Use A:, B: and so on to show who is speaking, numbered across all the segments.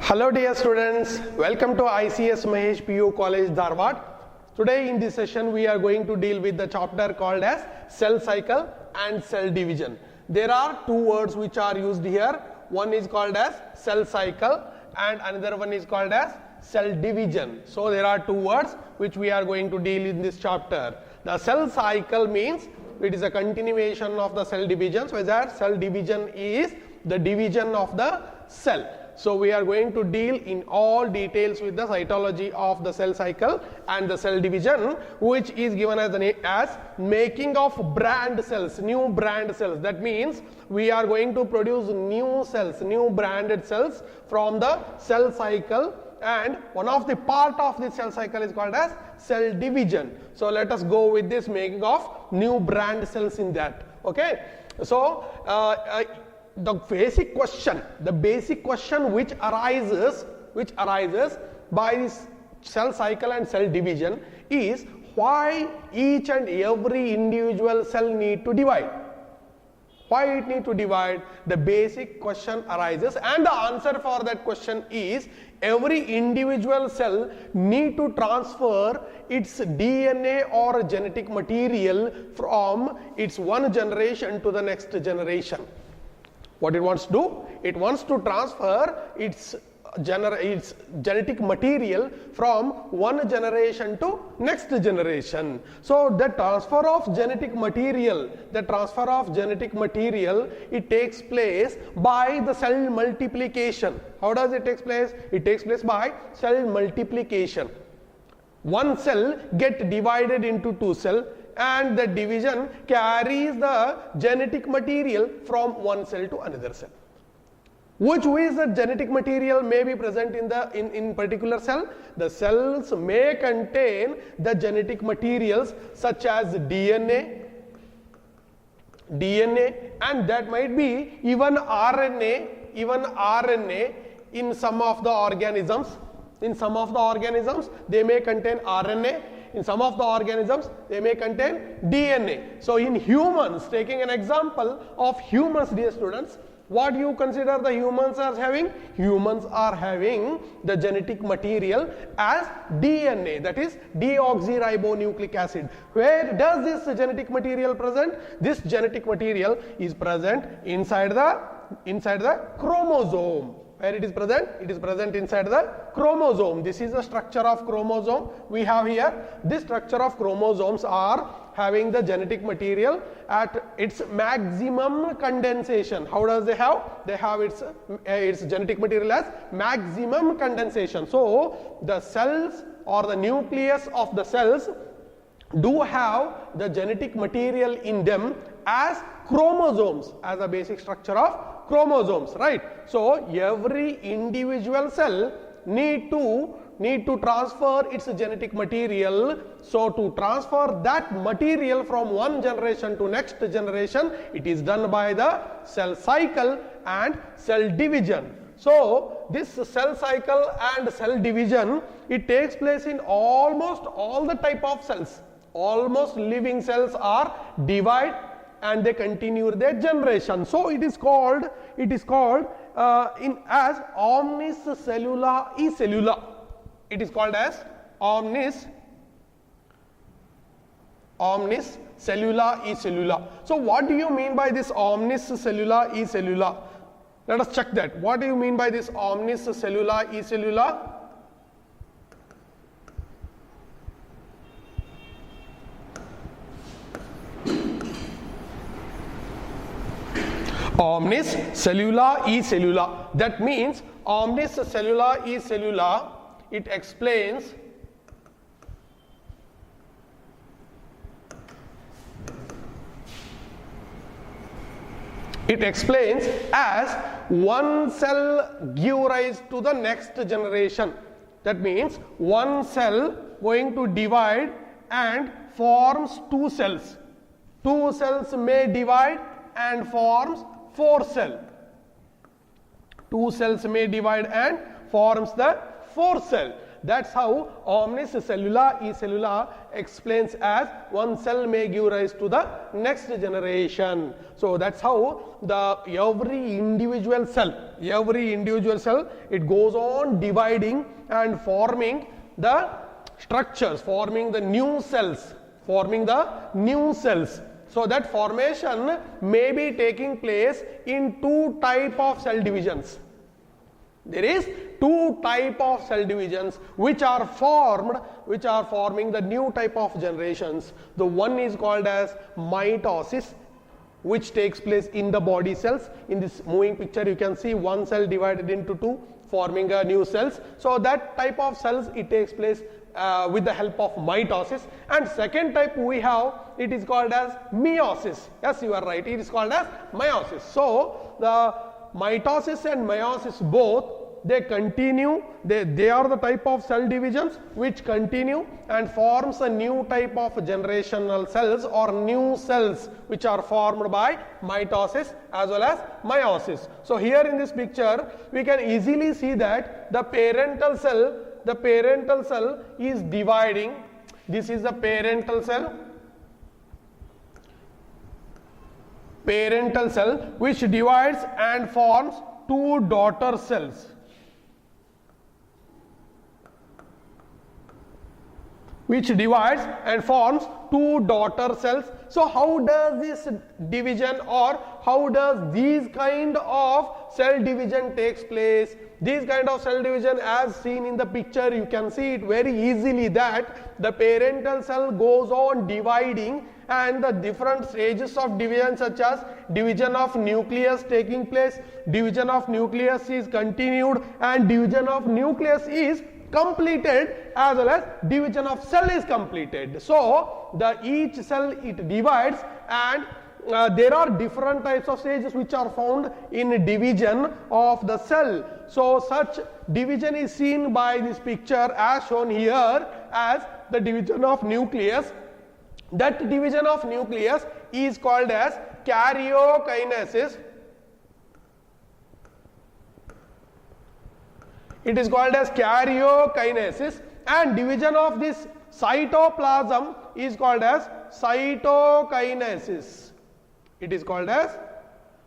A: Hello dear students, welcome to ICS Mahesh PU College Dharwad. Today in this session we are going to deal with the chapter called as cell cycle and cell division. There are two words which are used here. One is called as cell cycle and another one is called as cell division. So there are two words which we are going to deal in this chapter. The cell cycle means it is a continuation of the cell division, whereas cell division is the division of the cell. So we are going to deal in all details with the cytology of the cell cycle and the cell division, which is given as making of brand cells, new brand cells. That means we are going to produce new cells, new branded cells from the cell cycle, and one of the part of the cell cycle is called as cell division. So let us go with this making of new brand cells in that. Okay. So the basic question which arises by this cell cycle and cell division is why each and every individual cell need to divide. Why it need to divide? The basic question arises, and the answer for that question is every individual cell need to transfer its DNA or genetic material from its one generation to the next generation. What it wants to do? It wants to transfer its genetic material from one generation to next generation. So the transfer of genetic material, it takes place by the cell multiplication. How does it take place? It takes place by cell multiplication. One cell get divided into two cells, and the division carries the genetic material from one cell to another cell. Which ways the genetic material may be present in particular cell? The cells may contain the genetic materials such as DNA, and that might be even RNA in some of the organisms. In some of the organisms they may contain RNA. In some of the organisms they may contain DNA. So in humans, taking an example of humans, dear students, what do you consider the humans are having? Humans are having the genetic material as DNA, that is deoxyribonucleic acid. Where does this genetic material present? This genetic material is present inside the chromosome. Where it is present? It is present inside the chromosome. This is the structure of chromosome we have here. This structure of chromosomes are having the genetic material at its maximum condensation. How does they have? They have its genetic material as maximum condensation. So the cells or the nucleus of the cells do have the genetic material in them as chromosomes, as a basic structure of chromosomes, right? So every individual cell need to transfer its genetic material. So to transfer that material from one generation to next generation, it is done by the cell cycle and cell division. So this cell cycle and cell division, it takes place in almost all the type of cells. Almost living cells are divided and they continue their generation. So it is called as omniscellula e cellula. It is called as omniscellula e cellula. So what do you mean by this omniscellula e cellula? Let us check that. What do you mean by this omniscellula e cellula? Omniscellula e cellula. That means omniscellula e cellula, it explains as one cell give rise to the next generation. That means one cell going to divide and forms two cells. Two cells may divide and forms four cell. Two cells may divide and forms the fourth cell. That's how omnis cellula e cellula explains as one cell may give rise to the next generation. So that's how the every individual cell, it goes on dividing and forming the structures, forming the new cells. So that formation may be taking place in two type of cell divisions. There is two type of cell divisions which are forming the new type of generations. The one is called as mitosis, which takes place in the body cells. In this moving picture you can see one cell divided into two, forming a new cells. So that type of cells, it takes place with the help of mitosis. And second type we have, it is called as meiosis. Yes, you are right, it is called as meiosis. So the mitosis and meiosis both, they continue, they are the type of cell divisions which continue and forms a new type of generational cells or new cells which are formed by mitosis as well as meiosis. So here in this picture we can easily see that the parental cell is dividing. This is the parental cell which divides and forms two daughter cells. So how does this division, or how does these kind of cell division takes place? These kind of cell division, as seen in the picture, you can see it very easily that the parental cell goes on dividing, and the different stages of division such as division of nucleus taking place, division of nucleus is continued, and division of nucleus is completed, as well as division of cell is completed. So each cell, it divides, and there are different types of stages which are found in division of the cell. So such division is seen by this picture as shown here as the division of nucleus. That division of nucleus is called as karyokinesis. It is called as karyokinesis, and division of this cytoplasm is called as cytokinesis. It is called as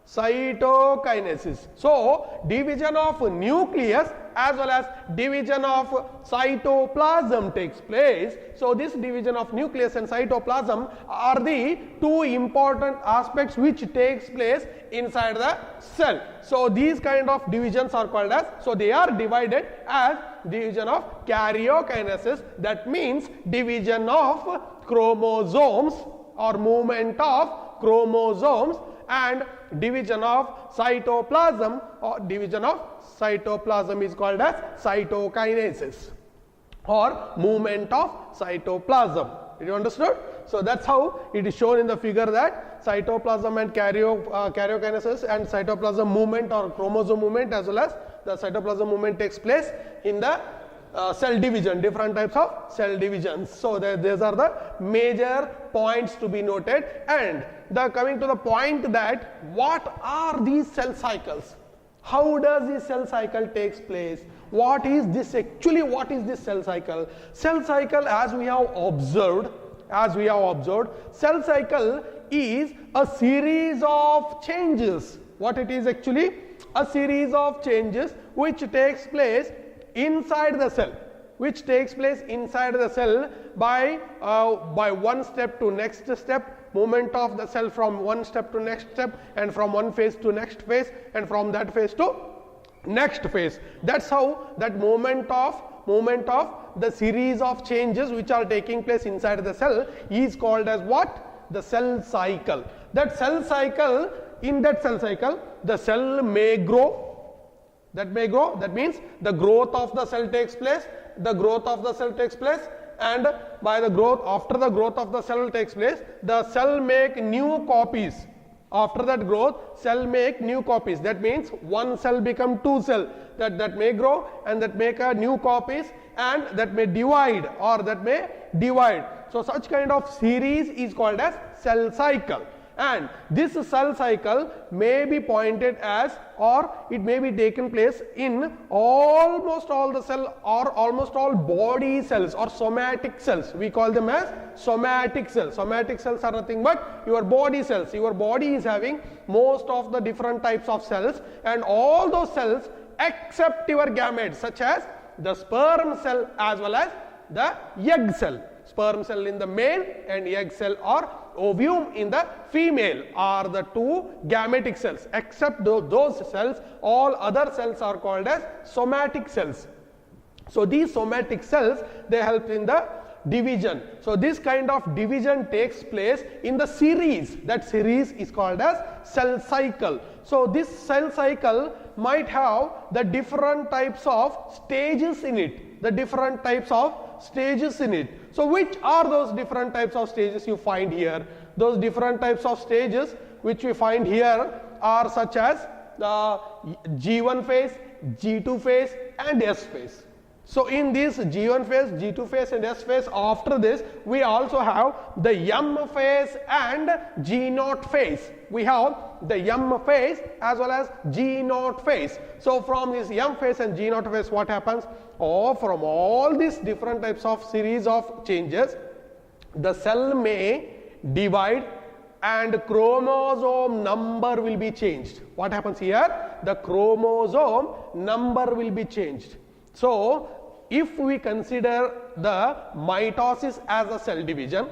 A: cytokinesis. So division of nucleus as well as division of cytoplasm takes place. So this division of nucleus and cytoplasm are the two important aspects which takes place inside the cell. So these kind of divisions are called as, so they are divided as division of karyokinesis, that means division of chromosomes or movement of chromosomes, and division of cytoplasm or division of cytoplasm is called as cytokinesis or movement of cytoplasm. Did you understood? So that's how it is shown in the figure, that cytoplasm and karyokinesis and cytoplasm movement or chromosome movement as well as the cytoplasm movement takes place in the cell division, different types of cell divisions. So these are the major points to be noted. And coming to the point that what are these cell cycles? How does this cell cycle takes place? What is this actually? What is this cell cycle? Cell cycle, as we have observed, cell cycle is a series of changes. What it is actually? A series of changes which takes place inside the cell, by one step to next step, movement of the cell from one step to next step, and from one phase to next phase, and from that phase to next phase. That's how that movement of the series of changes which are taking place inside the cell is called as what? The cell cycle. That cell cycle, in that cell cycle, the cell may grow. That means the growth of the cell takes place, and by the growth, after the growth of the cell takes place, the cell make new copies. After that growth, cell make new copies. That means one cell become two cell, that may grow and that make a new copies, and that may divide or that may divide. So such kind of series is called as cell cycle. and this cell cycle may be pointed as, or it may be taken place in almost all the cell or almost all body cells or somatic cells. We call them as somatic cells. Somatic cells are nothing but your body cells. Your body is having most of the different types of cells, and all those cells except your gametes, such as the sperm cell as well as the egg cell. Sperm cell in the male and egg cell or ovum in the female are the two gametic cells. Except those cells, all other cells are called as somatic cells. So these somatic cells, they help in the division. So this kind of division takes place in the series. That series is called as cell cycle. So this cell cycle might have the different types of stages in it. The different types of stages in it. So which are those different types of stages you find here? Those different types of stages which we find here are such as the G1 phase, G2 phase and S phase. So in this G1 phase, G2 phase and S phase, after this we also have the M phase and G0 phase. We have the M phase as well as G0 phase. So from this M phase and G0 phase, what happens? From all these different types of series of changes, the cell may divide and chromosome number will be changed. What happens here? The chromosome number will be changed. So if we consider the mitosis as a cell division,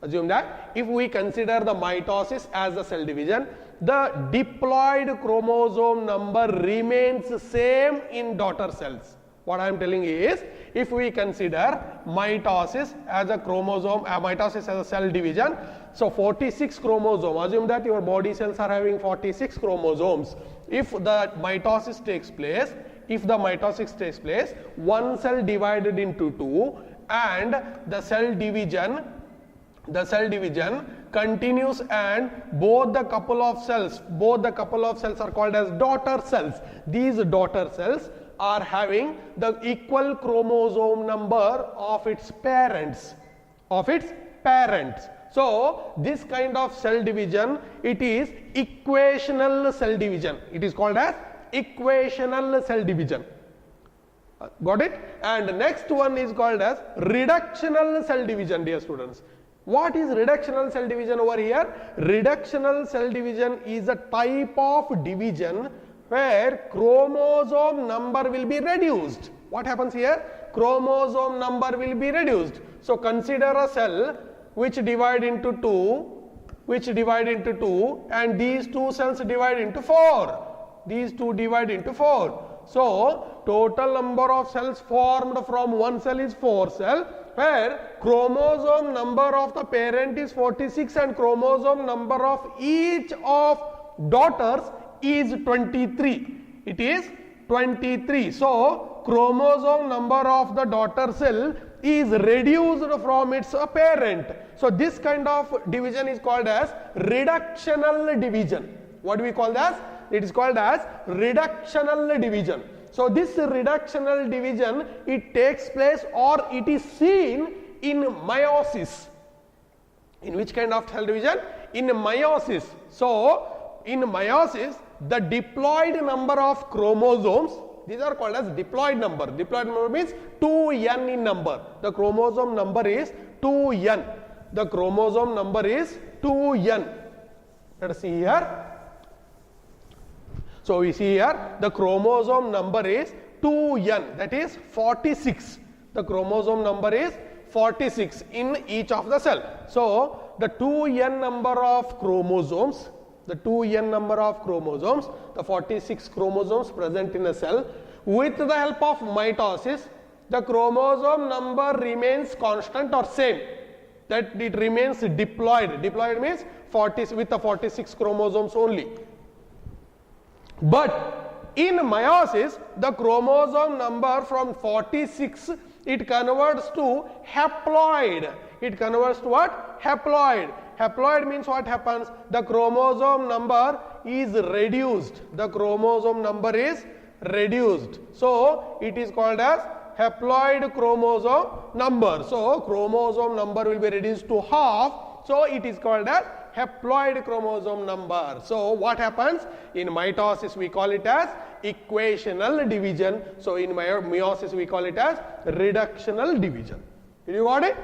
A: assume that if we consider the mitosis as a cell division, the diploid chromosome number remains same in daughter cells. What I am telling is, if we consider mitosis as a chromosome, mitosis as a cell division, so 46 chromosomes, assume that your body cells are having 46 chromosomes. If the mitosis takes place, one cell divided into two, and the cell division continues, and both the couple of cells are called as daughter cells. These daughter cells are having the equal chromosome number of its parents. So this kind of cell division, it is equational cell division. It is called as equational cell division. Got it? And the next one is called as reductional cell division, dear students. What is reductional cell division over here? Reductional cell division is a type of division where chromosome number will be reduced. What happens here? Chromosome number will be reduced. So consider a cell which divide into two, and these two cells divide into 4. These two divide into 4. So total number of cells formed from one cell is 4 cells, where chromosome number of the parent is 46 and chromosome number of each of daughters is 23. It is 23. So chromosome number of the daughter cell is reduced from its parent. So this kind of division is called as reductional division. What do we call that? It is called as reductional division. So this reductional division, it takes place or it is seen in meiosis. In which kind of cell division? In meiosis. So in meiosis, the diploid number of chromosomes, these are called as diploid number. Diploid number means 2n in number. The chromosome number is 2n. The chromosome number is 2n. Let us see here. So we see here the chromosome number is 2n, that is 46. The chromosome number is 46 in each of the cell. So the 2n number of chromosomes, the 46 chromosomes present in a cell, with the help of mitosis, the chromosome number remains constant or same. That it remains diploid. Diploid means 40 with the 46 chromosomes only. But in meiosis, the chromosome number from 46, it converts to haploid. It converts to what? Haploid. Haploid means what happens? The chromosome number is reduced. The chromosome number is reduced. So it is called as haploid chromosome number. So chromosome number will be reduced to half. So it is called as haploid chromosome number. So what happens? In mitosis we call it as equational division. So in meiosis we call it as reductional division. Did you got it?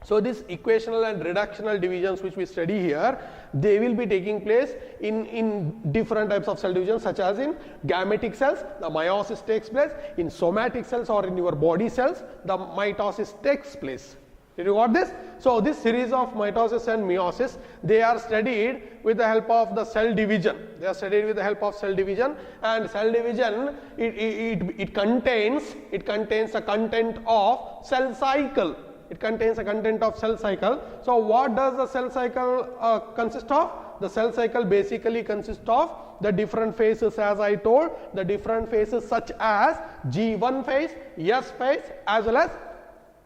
A: So this equational and reductional divisions which we study here, they will be taking place in different types of cell divisions, such as in gametic cells, the meiosis takes place. In somatic cells or in your body cells, the mitosis takes place. Did you got this? So this series of mitosis and meiosis, they are studied with the help of the cell division. They are studied with the help of cell division, and cell division it contains a content of cell cycle. It contains a content of cell cycle. So what does the cell cycle consist of? The cell cycle basically consists of the different phases, as I told, the different phases such as G1 phase, S phase, as well as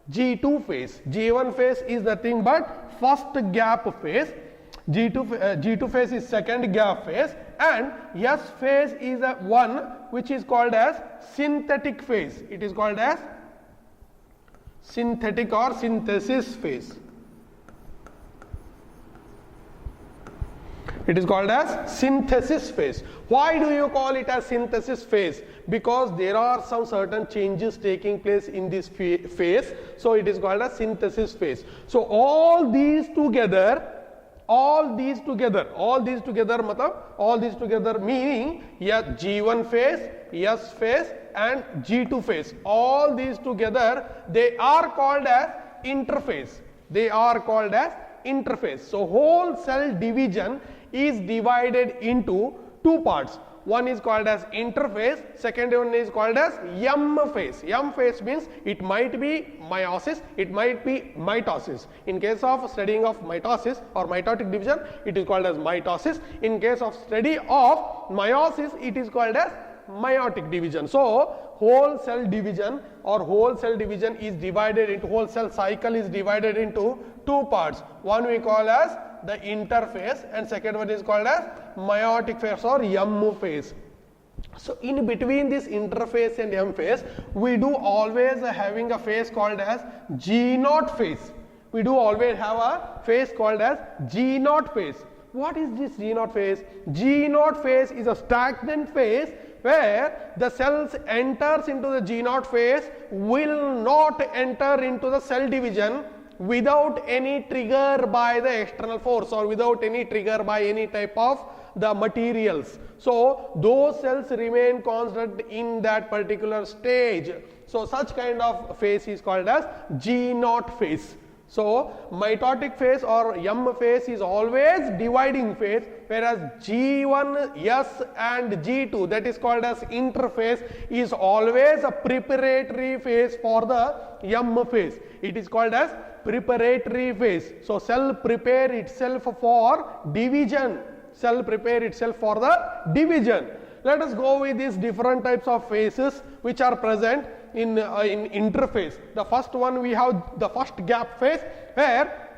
A: G2 phase. G1 phase is nothing but first gap phase. G2 phase is second gap phase, and S phase is a one which is called as synthetic phase. It is called as synthetic or synthesis phase. It is called as synthesis phase. Why do you call it as synthesis phase? Because there are some certain changes taking place in this phase, so it is called as synthesis phase. So all these together meaning G1 phase, S phase and G2 phase, all these together they are called as interphase. They are called as interphase. So whole cell division is divided into two parts. One is called as interphase, second one is called as M phase. M phase means it might be meiosis, it might be mitosis. In case of studying of mitosis or mitotic division, it is called as mitosis. In case of study of meiosis, it is called as meiotic division. So whole cell division is divided into, whole cell cycle is divided into two parts. One we call as the interphase, and second one is called as meiotic phase or M phase. So in between this interphase and M phase, we do always having a phase called as G0 phase. We do always have a phase called as G0 phase. What is this G0 phase? G0 phase is a stagnant phase where the cells enters into the G0 phase, will not enter into the cell division without any trigger by the external force or without any trigger by any type of the materials. So those cells remain constant in that particular stage. So such kind of phase is called as G0 phase. So mitotic phase or M phase is always dividing phase, whereas G1, S and G2, that is called as interphase, is always a preparatory phase for the M phase. It is called as preparatory phase. So cell prepare itself for division. Cell prepare itself for the division. Let us go with these different types of phases which are present in interphase. The first one, we have the first gap phase, where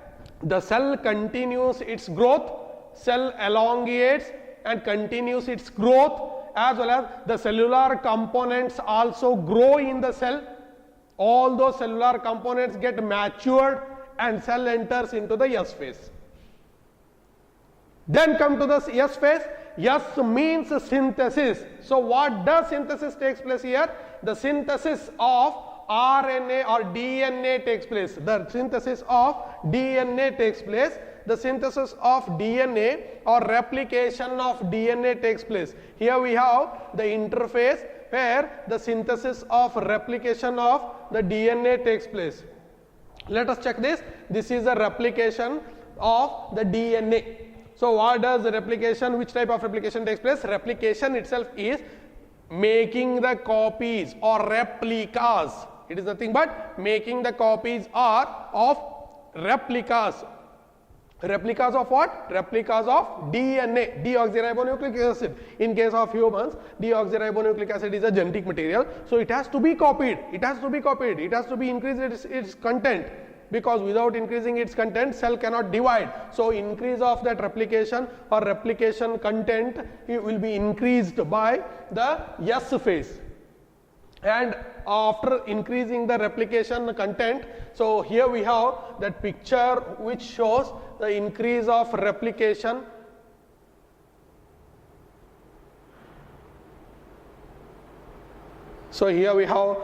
A: the cell continues its growth, cell elongates and continues its growth, as well as the cellular components also grow in the cell. All those cellular components get matured and cell enters into the S phase. Then come to the S phase. S means synthesis. So what does synthesis takes place here? The synthesis of RNA or DNA takes place. The synthesis of DNA takes place. The synthesis of DNA or replication of DNA takes place. Here we have the interphase where the synthesis of replication of the DNA takes place. Let us check this. This is a replication of the DNA. So what does the replication, which type of replication takes place? Replication itself is making the copies or replicas. It is nothing but making the copies are of replicas. Replicas of what? Replicas of DNA, deoxyribonucleic acid. In case of humans, deoxyribonucleic acid is a genetic material, so it has to be copied. It has to be copied. It has to be increased its content, because without increasing its content, cell cannot divide. So increase of that replication or replication content, it will be increased by the S phase. and after increasing the replication content, so here we have that picture which shows the increase of replication. So here we have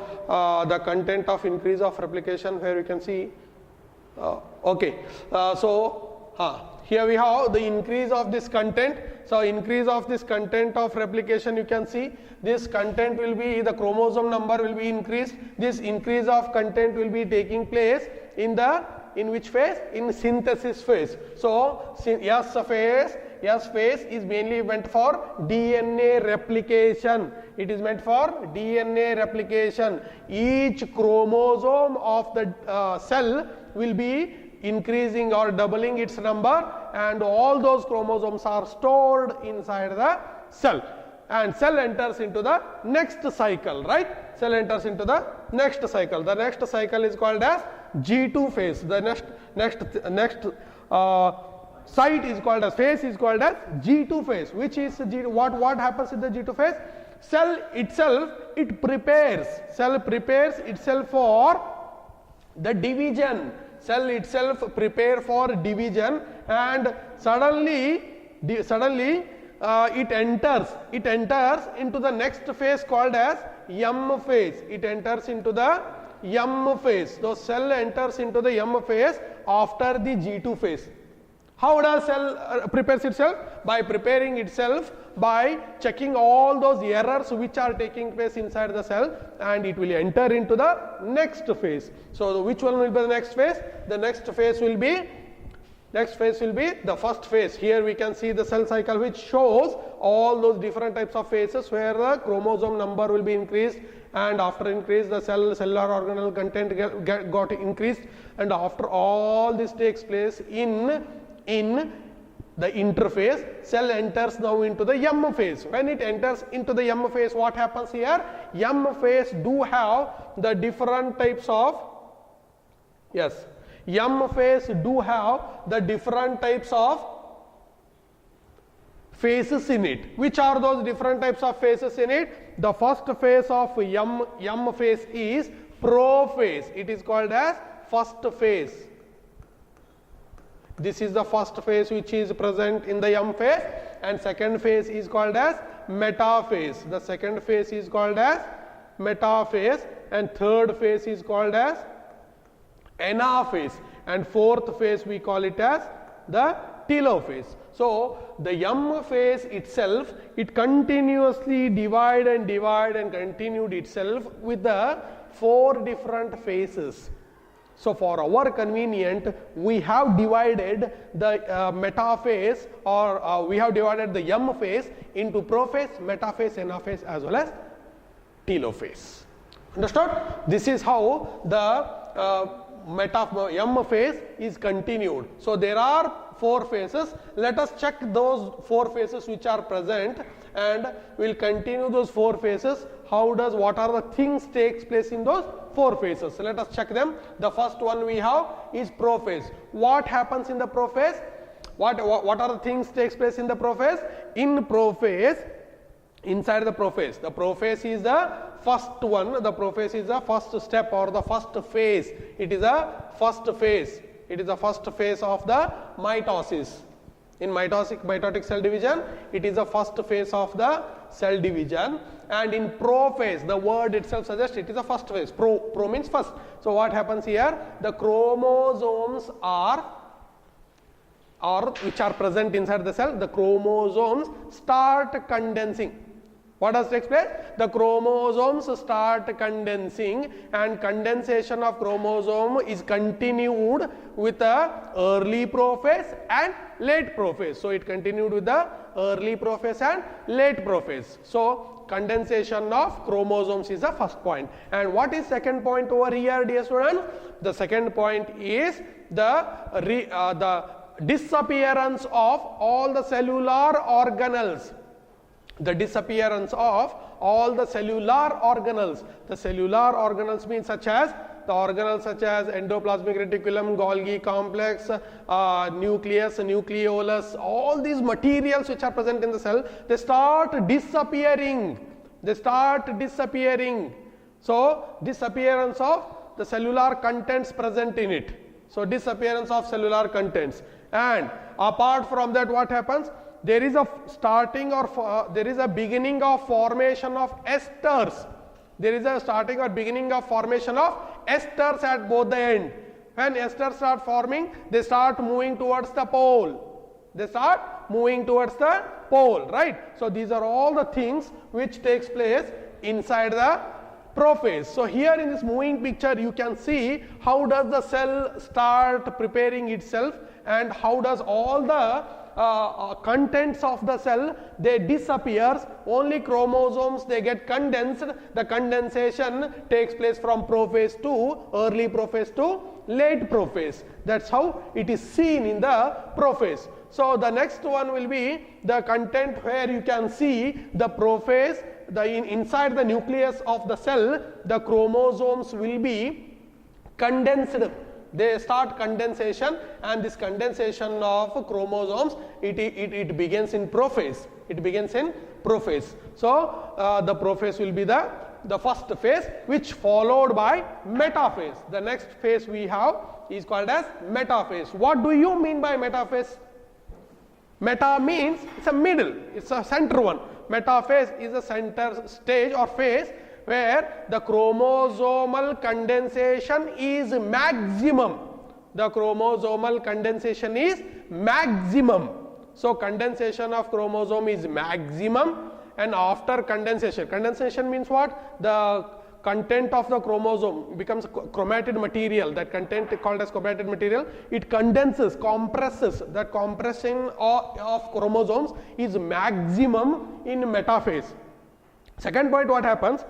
A: the content of increase of replication, where you can see here we have the increase of this content. So increase of this content of replication, you can see this content will be, the chromosome number will be increased. This increase of content will be taking place in which phase? In synthesis phase. So S phase is mainly meant for DNA replication. It is meant for DNA replication. Each chromosome of the cell will be increasing or doubling its number, and all those chromosomes are stored inside the cell, and cell enters into the next cycle, right? Cell enters into the next cycle. The next cycle is called as G2 phase. The next site is called as phase is called as G2 phase. Which is what happens in the G2 phase? Cell prepares itself for the division. Cell itself prepare for division, and suddenly it enters into the next phase called as M phase. It enters into the M phase. So cell enters into the M phase after the G2 phase. How does cell prepares itself? By preparing itself by checking all those errors which are taking place inside the cell, and it will enter into the next phase. So which one will be the next phase? The next phase will be the first phase. Here we can see the cell cycle which shows all those different types of phases where the chromosome number will be increased, and after increase the cellular organelle content got increased, and after all this takes place in the interphase, cell enters now into the M phase. When it enters into the M phase, what happens here? M phase do have the different types of M phase do have the different types of phases in it. Which are those different types of phases in it? The first phase of M phase is prophase. It is called as first phase. This is the first phase which is present in the M phase, and second phase is called as metaphase. The second phase is called as metaphase, and third phase is called as anaphase, and fourth phase we call it as the telophase. So the M phase itself, it continuously divide and continued itself with the 4 different phases. So for our convenient, we have divided the metaphase, or we have divided the M phase into prophase, metaphase, anaphase as well as telophase. Understood? This is how the M phase is continued. So there are 4 phases. Let us check those 4 phases which are present, and we will continue those 4 phases. What are the things takes place in those 4 phases? So let us check them. The first one we have is prophase. What happens in the prophase? What are the things takes place in the prophase? In prophase, inside the prophase is the first one. The prophase is the first step or the first phase. It is a first phase. It is the first phase of the mitosis. In mitotic cell division, it is the first phase of the cell division. And in prophase, the word itself suggests it is the first phase. Pro means first. So what happens here? The chromosomes which are present inside the cell, the chromosomes start condensing. What does take place? The chromosomes start condensing, and condensation of chromosome is continued with the early prophase and late prophase. So it continued with the early prophase and late prophase. So condensation of chromosomes is the first point. And what is second point over here, dear students? The second point is the disappearance of all the cellular organelles. The disappearance of all the cellular organelles. The cellular organelles means such as the organelles such as endoplasmic reticulum, Golgi complex, nucleus, nucleolus, all these materials which are present in the cell, they start disappearing. So disappearance of the cellular contents present in it. So disappearance of cellular contents. And apart from that, what happens? There is a starting or there is a beginning of formation of esters. There is a starting or beginning of formation of esters at both the end. When esters start forming, they start moving towards the pole. They start moving towards the pole, right? So these are all the things which takes place inside the prophase. So here in this moving picture, you can see how does the cell start preparing itself and how does all the contents of the cell, they disappears, only chromosomes, they get condensed. The condensation takes place from prophase to early prophase to late prophase. That's how it is seen in the prophase. So the next one will be the content where you can see the prophase, inside the nucleus of the cell, the chromosomes will be condensed. They start condensation, and this condensation of chromosomes, it begins in prophase. It begins in prophase. So the prophase will be the first phase, which followed by metaphase. The next phase we have is called as metaphase. What do you mean by metaphase? Meta means it's a middle, it's a center one. Metaphase is a center stage or phase where the chromosomal condensation is maximum. The chromosomal condensation is maximum. So condensation of chromosome is maximum, and after condensation means what? The content of the chromosome becomes chromatid material. That content called as chromatid material, it condenses, compresses. That compression of chromosomes is maximum in metaphase. Second point, what happens?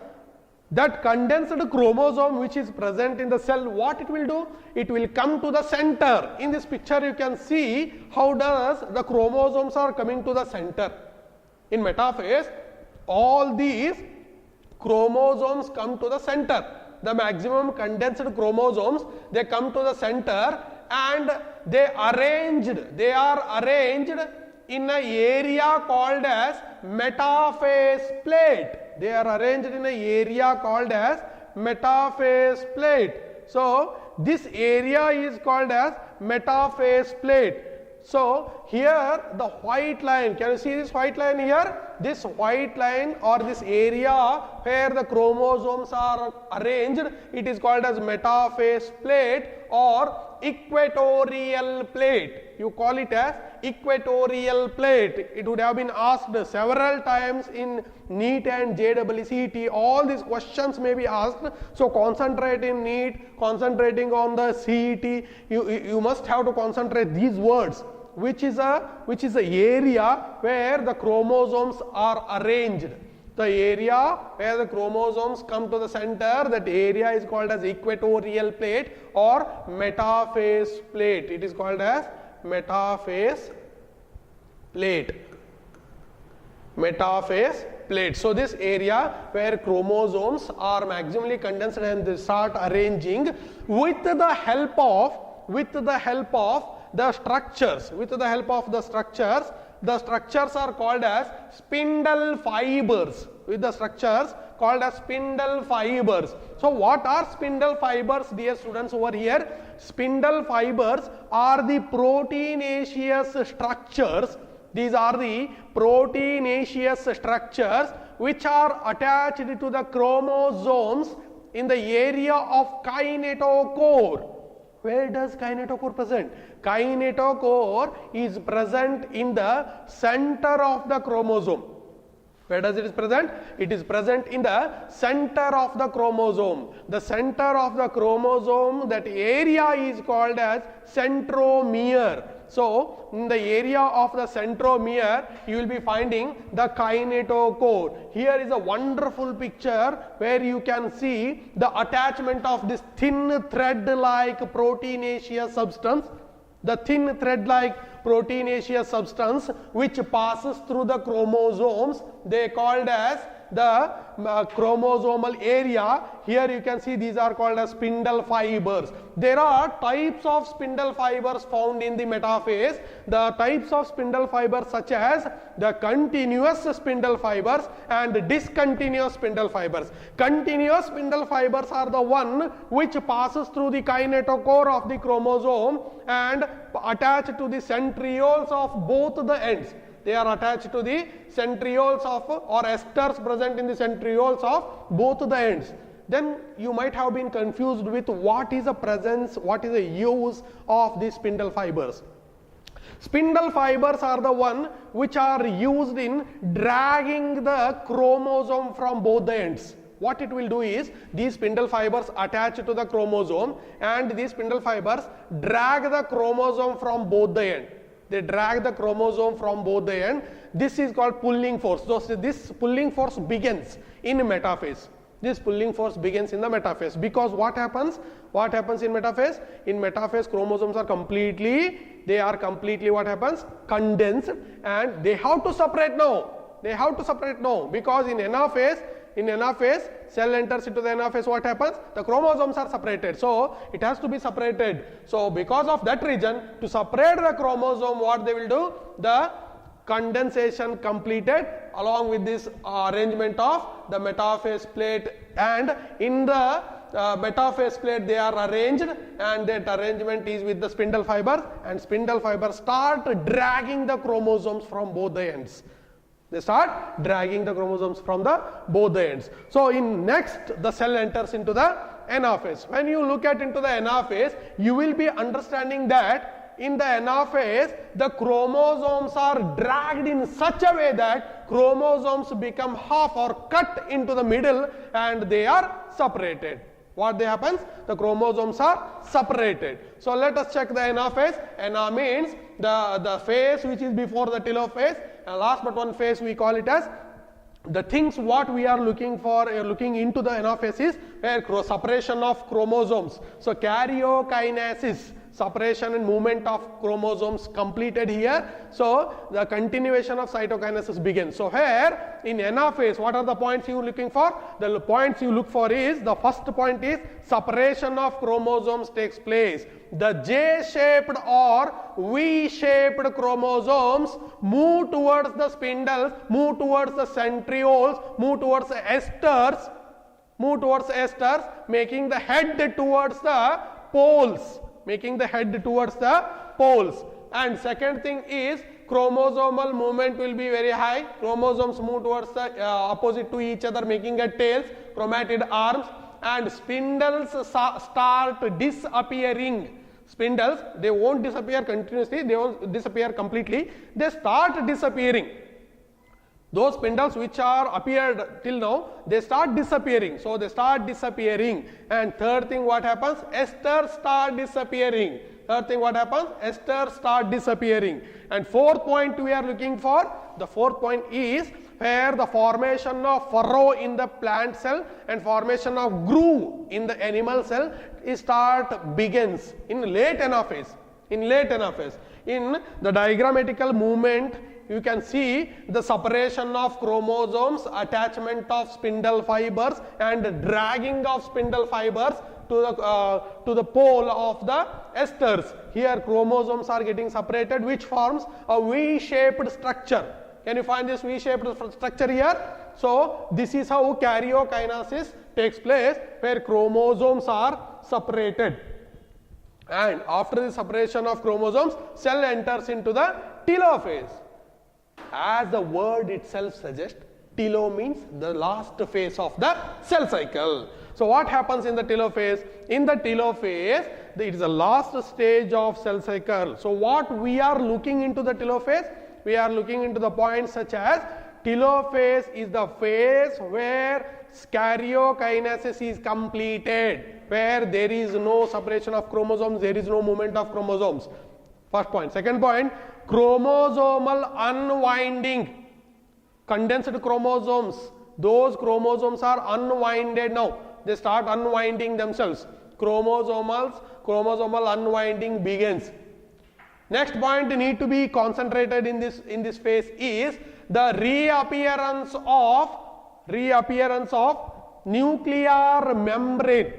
A: That condensed chromosome which is present in the cell, what it will do? It will come to the center. In this picture you can see how does the chromosomes are coming to the center. In metaphase, all these chromosomes come to the center. The maximum condensed chromosomes, they come to the center and they are arranged in an area called as metaphase plate. They are arranged in an area called as metaphase plate. So this area is called as metaphase plate. So here the white line, can you see this white line here? This white line or this area where the chromosomes are arranged, it is called as metaphase plate or equatorial plate. You call it as equatorial plate. It would have been asked several times in NEET and JEE. All these questions may be asked. So concentrate in NEET, concentrating on the CET. You must have to concentrate these words. Which is a area where the chromosomes are arranged. The area where the chromosomes come to the center, that area is called as equatorial plate or metaphase plate. It is called as metaphase plate. Metaphase plate. So this area where chromosomes are maximally condensed and they start arranging with the help of the structures. The structures are called as spindle fibers. With the structures called as spindle fibers. So what are spindle fibers, dear students, over here? Spindle fibers are the proteinaceous structures. These are the proteinaceous structures which are attached to the chromosomes in the area of kinetochore. Where does kinetochore present? Kinetochore is present in the center of the chromosome. Where does it is present? It is present in the center of the chromosome. The center of the chromosome, that area is called as centromere. So in the area of the centromere, you will be finding the kinetochore. Here is a wonderful picture where you can see the attachment of this thin thread-like proteinaceous substance. The thin thread-like proteinaceous substance which passes through the chromosomes, they called as the chromosomal area. Here you can see these are called as spindle fibers. There are types of spindle fibers found in the metaphase. The types of spindle fibers such as the continuous spindle fibers and discontinuous spindle fibers. Continuous spindle fibers are the one which passes through the kinetochore of the chromosome and attach to the centrioles of both the ends. They are attached to the centrioles of or esters present in the centrioles of both the ends. Then you might have been confused with what is the presence, what is the use of these spindle fibers. Spindle fibers are the one which are used in dragging the chromosome from both the ends. What it will do is, these spindle fibers attach to the chromosome and these spindle fibers drag the chromosome from both the ends. They drag the chromosome from both the ends. This is called pulling force. So this pulling force begins in metaphase. This pulling force begins in the metaphase, because what happens? What happens in metaphase? In metaphase, chromosomes are completely what happens? Condensed, and they have to separate now. They have to separate now, because in anaphase, cell enters into the anaphase, what happens? The chromosomes are separated, so it has to be separated. So because of that reason, to separate the chromosome, what they will do? The condensation completed along with this arrangement of the metaphase plate, and in the metaphase plate they are arranged, and that arrangement is with the spindle fibers, and spindle fibers start dragging the chromosomes from both the ends. They start dragging the chromosomes from both the ends. So in next, the cell enters into the anaphase. When you look at into the anaphase, you will be understanding that in the anaphase, the chromosomes are dragged in such a way that chromosomes become half or cut into the middle and they are separated. What happens? The chromosomes are separated. So let us check the anaphase. Ana means the phase which is before the telophase, and last but one phase we call it as the things what we are looking for, looking into the anaphase is where separation of chromosomes. So karyokinesis, separation and movement of chromosomes completed here. So the continuation of cytokinesis begins. So here in anaphase, what are the points you are looking for? The points you look for is, the first point is separation of chromosomes takes place. The J-shaped or V-shaped chromosomes move towards the spindles, move towards the centrioles, move towards the esters, making the head towards the poles. And second thing is, chromosomal movement will be very high. Chromosomes move towards the opposite to each other, making a tails, chromatid arms, and spindles start disappearing. Spindles, they won't disappear continuously, they won't disappear completely, they start disappearing. Those spindles which are appeared till now, they start disappearing. So they start disappearing. And third thing what happens? Esters start disappearing. Esters start disappearing. And fourth point we are looking for, the fourth point is where the formation of furrow in the plant cell and formation of groove in the animal cell begins in late anaphase. In the diagrammatical movement, you can see the separation of chromosomes, attachment of spindle fibers, and dragging of spindle fibers to the pole of the esters. Here chromosomes are getting separated, which forms a V-shaped structure. Can you find this V-shaped structure here? So this is how karyokinesis takes place, where chromosomes are separated. And after the separation of chromosomes, cell enters into the telophase. As the word itself suggests, telo means the last phase of the cell cycle. So what happens in the telophase? In the telophase, it is the last stage of cell cycle. So what we are looking into the telophase? We are looking into the points such as telophase is the phase where karyokinesis is completed, where there is no separation of chromosomes, there is no movement of chromosomes. First point. Second point, chromosomal unwinding. Condensed chromosomes, those chromosomes are unwinded now. They start unwinding themselves. Chromosomal unwinding begins. Next point need to be concentrated in this phase is the reappearance of reappearance of nuclear membrane.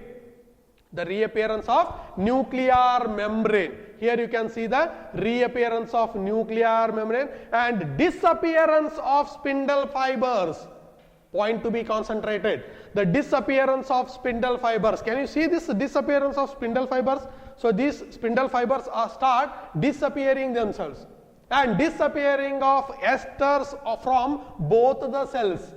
A: The reappearance of nuclear membrane. Here you can see the reappearance of nuclear membrane and disappearance of spindle fibers. Point to be concentrated. The disappearance of spindle fibers. Can you see this disappearance of spindle fibers? So these spindle fibers start disappearing themselves, and disappearing of esters from both the cells.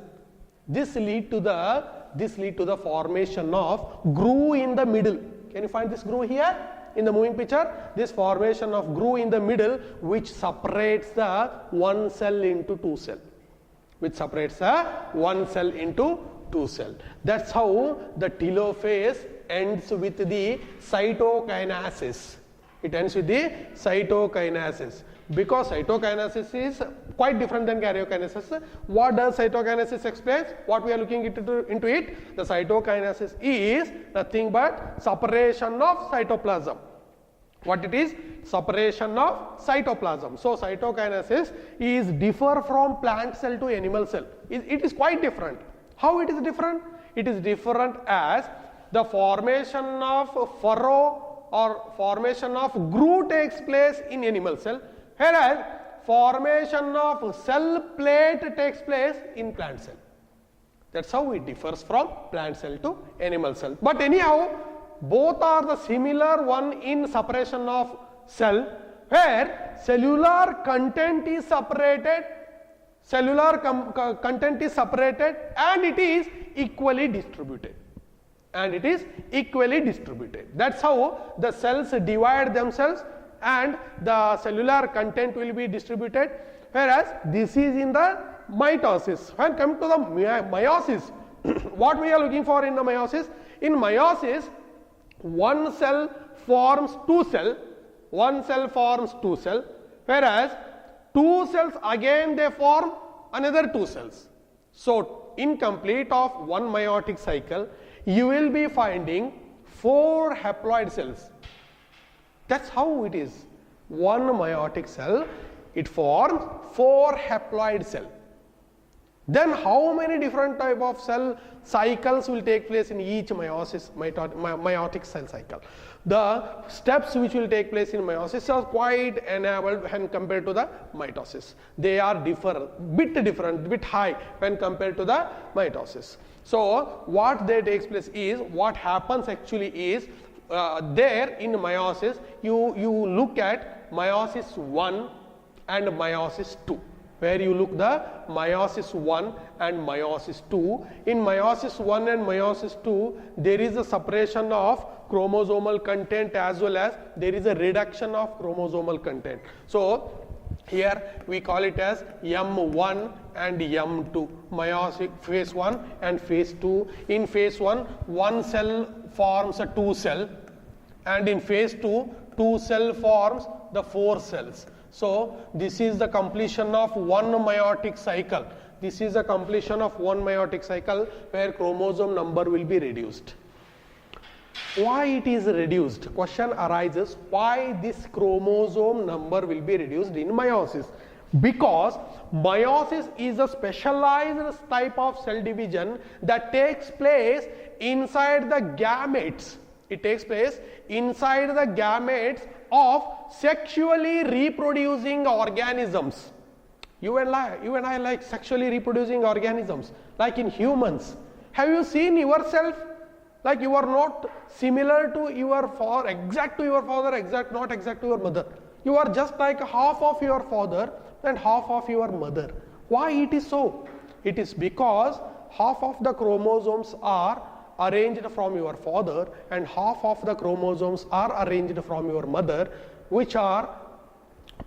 A: This lead to the formation of groove in the middle. Can you find this groove here in the moving picture? This formation of groove in the middle, which separates the one cell into two cell. Which separates one cell into two cell. That's how the telophase ends with the cytokinesis. It ends with the cytokinesis. Because cytokinesis is quite different than karyokinesis. What does cytokinesis explain? What we are looking into it? The cytokinesis is nothing but separation of cytoplasm. What it is? Separation of cytoplasm. So cytokinesis is differ from plant cell to animal cell. It is quite different. How it is different? It is different as the formation of furrow or formation of groove takes place in animal cell, whereas formation of cell plate takes place in plant cell. That's how it differs from plant cell to animal cell. But anyhow, both are the similar one in separation of cell, where cellular content is separated, and it is equally distributed. That's how the cells divide themselves and the cellular content will be distributed, whereas this is in the mitosis. When come to the meiosis, what we are looking for in the meiosis? In meiosis, one cell forms two cell, whereas two cells again they form another two cells. So in complete of one meiotic cycle, you will be finding 4 haploid cells. That's how it is. One meiotic cell, it forms 4 haploid cells. Then how many different type of cell cycles will take place in each meiotic cell cycle? The steps which will take place in meiosis are quite enabled when compared to the mitosis. They are bit high when compared to the mitosis. So what there takes place is, what happens actually is, there in meiosis, you look at meiosis 1 and meiosis 2. Where you look the meiosis 1 and meiosis 2. In meiosis 1 and meiosis 2, there is a separation of chromosomal content as well as there is a reduction of chromosomal content. So here we call it as M1 and M2, meiosis phase 1 and phase 2. In phase 1, one cell forms a 2 cell, and in phase 2, 2 cell forms the 4 cells. So this is the completion of one meiotic cycle. This is the completion of one meiotic cycle where chromosome number will be reduced. Why it is reduced? Question arises, why this chromosome number will be reduced in meiosis? Because meiosis is a specialized type of cell division that takes place inside the gametes. It takes place inside the gametes of sexually reproducing organisms. You and I like sexually reproducing organisms, like in humans. Have you seen yourself? Like you are not similar to your father, exact to your father, not exact to your mother. You are just like half of your father and half of your mother. Why it is so? It is because half of the chromosomes are arranged from your father and half of the chromosomes are arranged from your mother, which are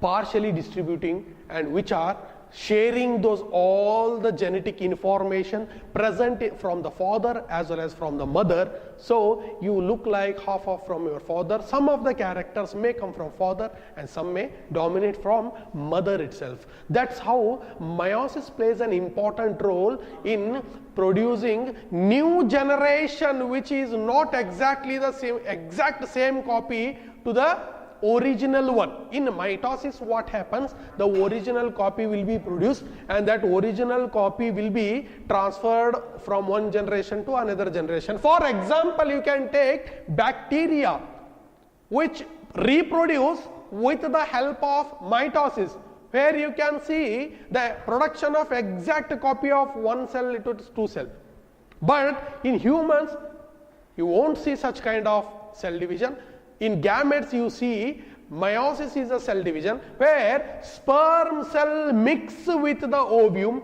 A: partially distributing and which are sharing those all the genetic information present from the father as well as from the mother. So you look like half of from your father. Some of the characters may come from father and some may dominate from mother itself. That's how meiosis plays an important role in producing new generation, which is not exactly the same copy to the original one. In mitosis what happens, the original copy will be produced and that original copy will be transferred from one generation to another generation. For example, you can take bacteria which reproduce with the help of mitosis, where you can see the production of exact copy of one cell into two cell. But in humans, you won't see such kind of cell division. In gametes, you see meiosis is a cell division where sperm cell mix with the ovum,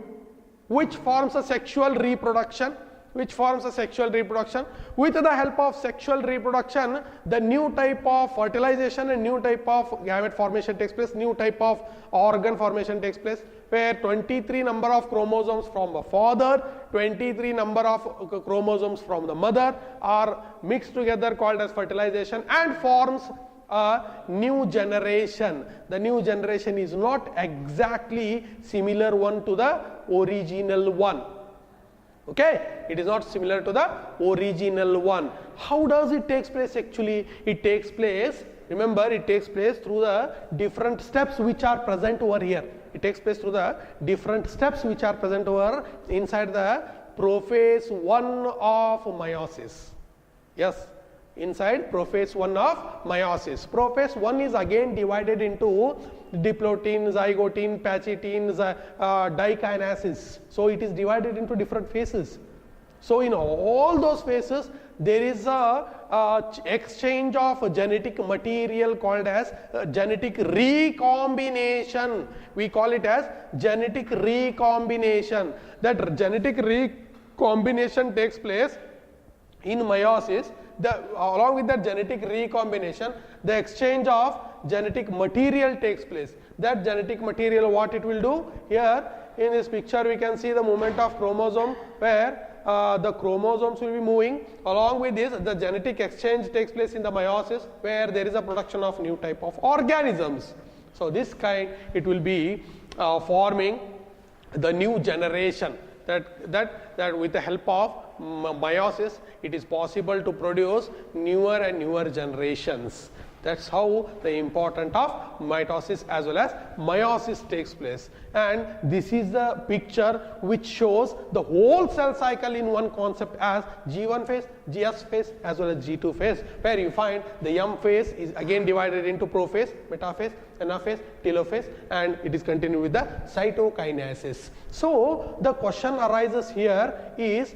A: which forms a sexual reproduction. With the help of sexual reproduction, the new type of fertilization and new type of gamete formation takes place, new type of organ formation takes place, where 23 number of chromosomes from the father, 23 number of chromosomes from the mother are mixed together, called as fertilization, and forms a new generation. The new generation is not exactly similar one to the original one. Okay, it is not similar to the original one. How does it takes place actually? It takes place, remember, it takes place through the different steps which are present over here. It takes place through the different steps which are present over inside the prophase 1 of meiosis. Yes, inside prophase 1 of meiosis. Prophase 1 is again divided into diplotin, zygotin, pachytin, dikinases. So it is divided into different phases. So in all those phases, there is a exchange of genetic material called as genetic recombination. We call it as genetic recombination. That genetic recombination takes place in meiosis. Along with that genetic recombination, the exchange of genetic material takes place. That genetic material, what it will do? Here in this picture we can see the movement of chromosome, where the chromosomes will be moving. Along with this, the genetic exchange takes place in the meiosis, where there is a production of new type of organisms. So this kind, it will be forming the new generation. That with the help of meiosis, it is possible to produce newer and newer generations. That's how the importance of mitosis as well as meiosis takes place. And this is the picture which shows the whole cell cycle in one concept as G1 phase, GS phase as well as G2 phase, where you find the M phase is again divided into prophase, metaphase, anaphase, telophase, and it is continued with the cytokinases. So the question arises here is